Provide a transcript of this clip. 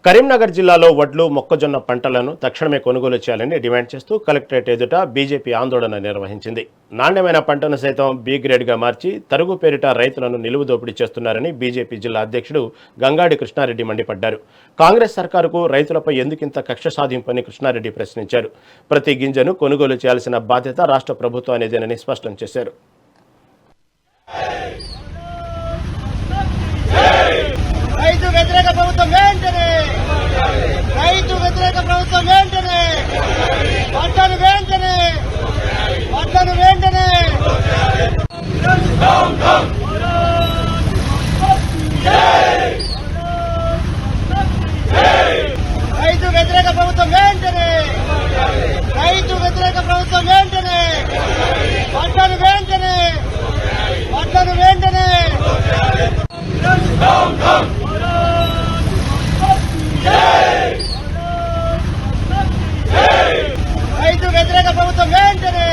కరీంనగర్ జిల్లాలో వడ్లు మొక్కజొన్న పంటలను తక్షణమే కొనుగోలు చేయాలని డిమాండ్ చేస్తూ కలెక్టరేట్ ఎదుట బీజేపీ ఆందోళన నిర్వహించింది. నాణ్యమైన పంటను సైతం బి గ్రేడ్గా మార్చి తరుగు పేరిట రైతులను నిలువు దోపిడీ చేస్తున్నారని బీజేపీ జిల్లా అధ్యక్షుడు గంగాడి కృష్ణారెడ్డి మండిపడ్డారు. కాంగ్రెస్ సర్కారుకు రైతులపై ఎందుకింత కక్ష సాధింపని కృష్ణారెడ్డి ప్రశ్నించారు. ప్రతి గింజను కొనుగోలు చేయాల్సిన బాధ్యత రాష్ట్ర ప్రభుత్వానిదేనని స్పష్టం చేశారు. రైతు వ్యతిరేక ప్రభుత్వం వెంటనే, రైతు వ్యతిరేక ప్రభుత్వం వెంటనే, పంటలు వెంటనే, పంటలు వెంటనే. రైతు వ్యతిరేక ప్రభుత్వం వెంటనే, రైతు వ్యతిరేక ప్రభుత్వం వెంటనే, పంటలు వెంటనే, పంటలు వెంటనే. రైతు వ్యతిరేక ప్రభుత్వం వెంటనే,